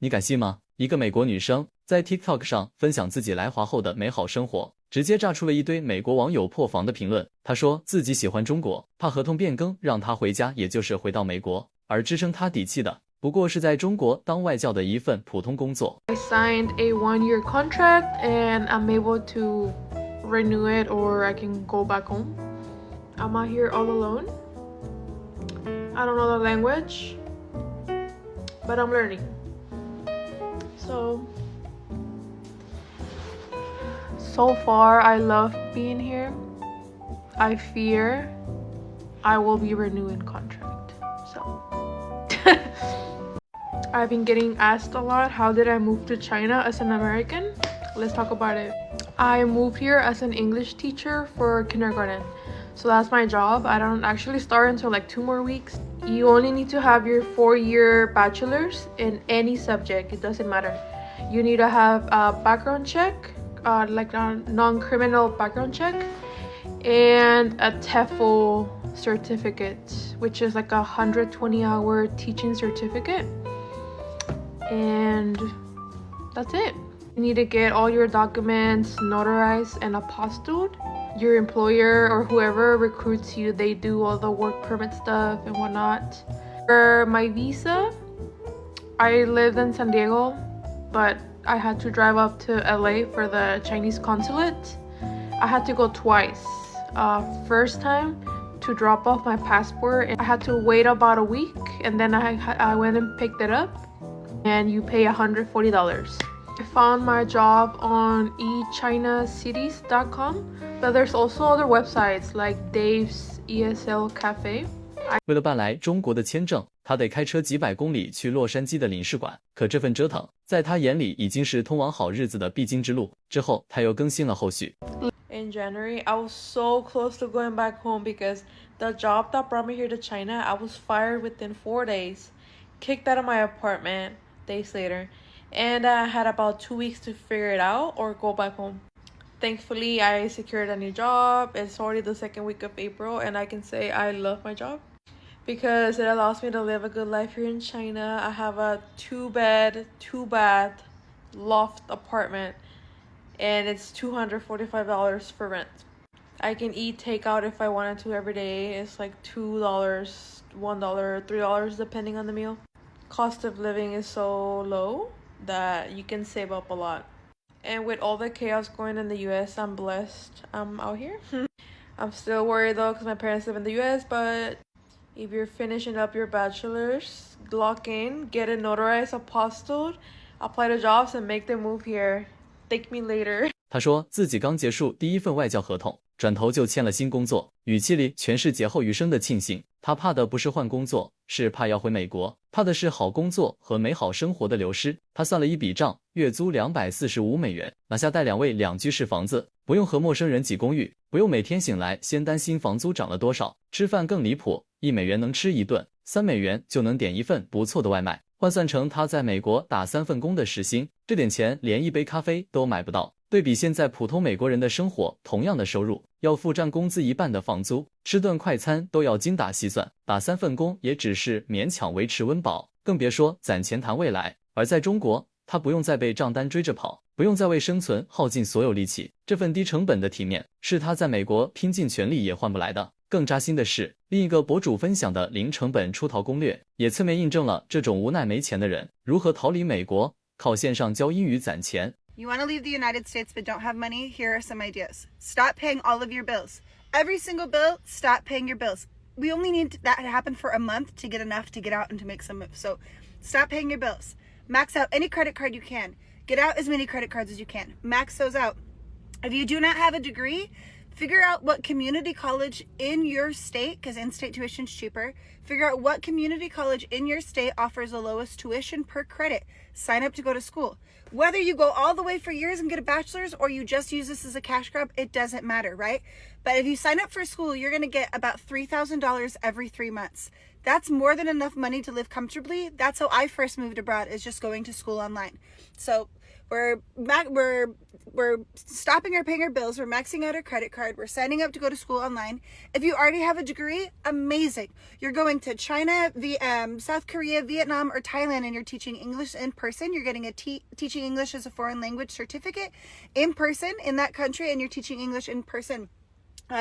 你敢信吗？一个美国女生在 TikTok 上分享自己来华后的美好生活，直接炸出了一堆美国网友破防的评论。她说自己喜欢中国，怕合同变更让她回家，也就是回到美国，而支撑她底气的不过是在中国当外教的一份普通工作。 I signed a 1-year contract and I'm able to renew it or I can go back home. I'm out here all alone. I don't know the language, but I'm learning. So far I love being here. I fear I will be renewing contract. So I've been getting asked a lot, how did I move to China as an American? Let's talk about it. I moved here as an English teacher for kindergarten. So that's my job. I don't actually start until like 2 more weeks. You only need to have your 4-year bachelor's in any subject. It doesn't matter. You need to have a background check, like a non-criminal background check, and a TEFL certificate, which is like a 120-hour teaching certificate. And that's it. You need to get all your documents notarized and apostilled. Your employer or whoever recruits you, they do all the work permit stuff and whatnot. For my visa, I lived in San Diego, but I had to drive up to LA for the Chinese consulate. I had to go twice. First time to drop off my passport, I had to wait about a week, and then I went and picked it up, and you pay $140. I found my job on echinacities.com, but there's also other websites like Dave's ESL Cafe. 为了办来中国的签证，他得开车几百公里去洛杉矶的领事馆。可这份折腾，在他眼里已经是通往好日子的必经之路。之后，他又更新了后续。In January, I was so close to going back home because the job that brought me here to China, I was fired within 4 days, kicked out of my apartment days later, and I had about 2 weeks to figure it out or go back home. Thankfully, I secured a new job. It's already the 2nd week of April, and I can say I love my job because it allows me to live a good life here in China. I have a 2-bed, 2-bath loft apartment, and it's $245 for rent. I can eat takeout if I wanted to every day. It's like $2, $1, $3 depending on the meal. Cost of living is so low that you can save up a lot. And with all the chaos going in the US, I'm blessed I'm out here. I'm still worried though because my parents live in the US, but if you're finishing up your bachelor's, lock in, get it notarized, apostilled, apply to jobs and make the move here. Thank me later. 他说自己刚结束第一份外教合同，转头就签了新工作，语气里全是劫后余生的庆幸。他怕的不是换工作，是怕要回美国，怕的是好工作和美好生活的流失。他算了一笔账，月租$245，拿下带2位2居室房子，不用和陌生人挤公寓，不用每天醒来先担心房租涨了多少，吃饭更离谱，$1能吃一顿，$3就能点一份不错的外卖，换算成他在美国打3份工的时薪，这点钱连一杯咖啡都买不到。对比现在普通美国人的生活，同样的收入，要付占工资1半的房租，吃顿快餐都要精打细算，打3份工也只是勉强维持温饱，更别说攒钱谈未来。而在中国，他不用再被账单追着跑，不用再为生存耗尽所有力气，这份低成本的体面，是他在美国拼尽全力也换不来的。更扎心的是，另一个博主分享的零成本出逃攻略，也侧面印证了这种无奈没钱的人如何逃离美国，靠线上教英语攒钱。You want to leave the United States but don't have money? Here are some ideas. Stop paying all of your bills. Every single bill, stop paying your bills. We only need that to happen for a month to get enough to get out and to make some moves. So stop paying your bills. Max out any credit card you can. Get out as many credit cards as you can. Max those out. If you do not have a degree, figure out what community college in your state, because in-state tuition is cheaper. Figure out what community college in your state offers the lowest tuition per credit. Sign up to go to school. Whether you go all the way for years and get a bachelor's or you just use this as a cash grab, it doesn't matter, right? But if you sign up for school, you're going to get about $3,000 every 3 months. That's more than enough money to live comfortably. That's how I first moved abroad, is just going to school online. So we're stopping our paying our bills. We're maxing out our credit card. We're signing up to go to school online. If you already have a degree, amazing. You're going to China, South Korea, Vietnam, or Thailand, and you're teaching English in person. You're getting a teaching English as a foreign language certificate in person in that country, and you're teaching English in person.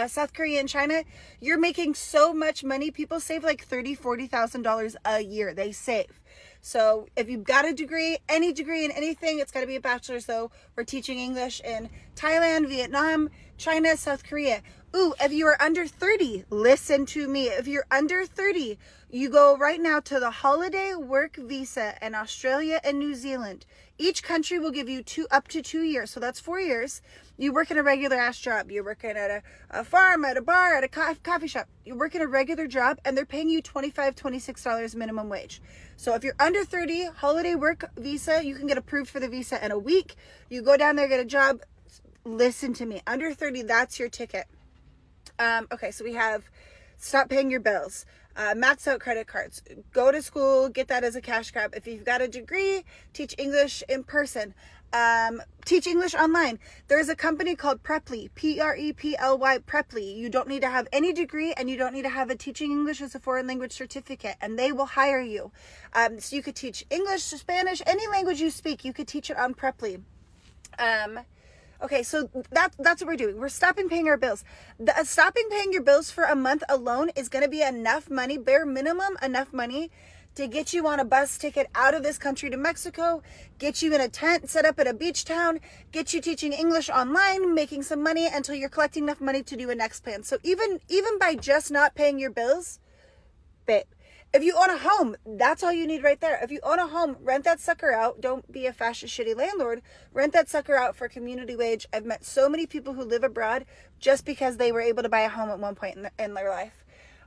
South Korea and China, you're making so much money. People save like $30,000-$40,000 a year. They save. So if you've got a degree, any degree in anything, it's got to be a bachelor's though. We're teaching English in Thailand, Vietnam, China, South Korea. Ooh, if you are under 30, listen to me. If you're under 30, you go right now to the holiday work visa in Australia and New Zealand. Each country will give you up to 2 years. So that's 4 years. You work in a regular ass job. You're working at a farm, at a bar, at a coffee shop. You work in a regular job and they're paying you $25, $26 minimum wage. So if you're under 30, holiday work visa, you can get approved for the visa in a week. You go down there, get a job. Listen to me. Under 30, that's your ticket. Okay, so we have stop paying your bills, max out credit cards, go to school, get that as a cash grab. If you've got a degree, teach English in person, teach English online. There's a company called Preply, Preply, Preply. You don't need to have any degree and you don't need to have a teaching English as a foreign language certificate, and they will hire you. So you could teach English, Spanish, any language you speak, you could teach it on Preply. Okay, so that's what we're doing. We're stopping paying our bills. Stopping paying your bills for a month alone is going to be enough money, bare minimum, enough money to get you on a bus ticket out of this country to Mexico, get you in a tent set up at a beach town, get you teaching English online, making some money until you're collecting enough money to do a next plan. So even by just not paying your bills, babe, if you own a home, that's all you need right there. If you own a home, rent that sucker out. Don't be a fascist, shitty landlord. Rent that sucker out for community wage. I've met so many people who live abroad just because they were able to buy a home at one point in their life.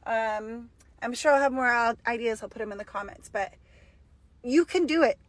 I'm sure I'll have more ideas. I'll put them in the comments, but you can do it.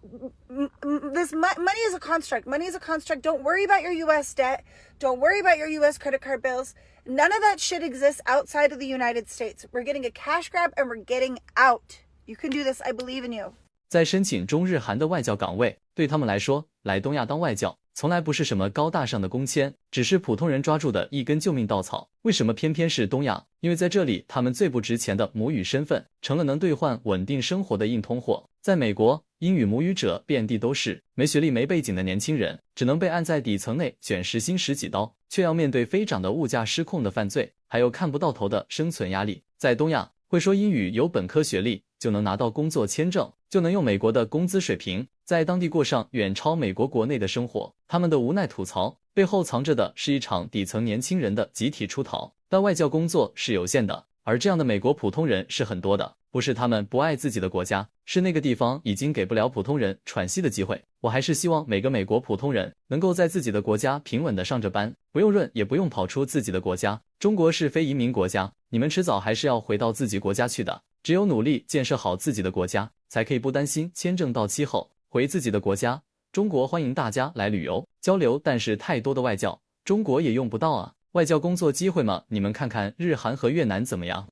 This money is a construct. Money is a construct. Don't worry about your U.S. debt. Don't worry about your U.S. credit card bills. None of that shit exists outside of the United States. We're getting a cash grab and we're getting out. You can do this. I believe in you. 在申请中日韩的外教岗位，对他们来说，来东亚当外教从来不是什么高大上的工签，只是普通人抓住的一根救命稻草。为什么偏偏是东亚？因为在这里，他们最不值钱的母语身份成了能兑换稳定生活的硬通货。在美国，英语母语者遍地都是，没学历没背景的年轻人只能被按在底层内卷时薪10几刀，却要面对飞涨的物价、失控的犯罪，还有看不到头的生存压力。在东亚，会说英语、有本科学历就能拿到工作签证，就能用美国的工资水平在当地过上远超美国国内的生活。他们的无奈吐槽背后藏着的是一场底层年轻人的集体出逃。但外教工作是有限的，而这样的美国普通人是很多的。不是他们不爱自己的国家，是那个地方已经给不了普通人喘息的机会。我还是希望每个美国普通人能够在自己的国家平稳地上着班，不用润也不用跑出自己的国家。中国是非移民国家，你们迟早还是要回到自己国家去的。只有努力建设好自己的国家，才可以不担心签证到期后回自己的国家。中国欢迎大家来旅游交流，但是太多的外教，中国也用不到啊。外教工作机会嘛，你们看看日韩和越南怎么样？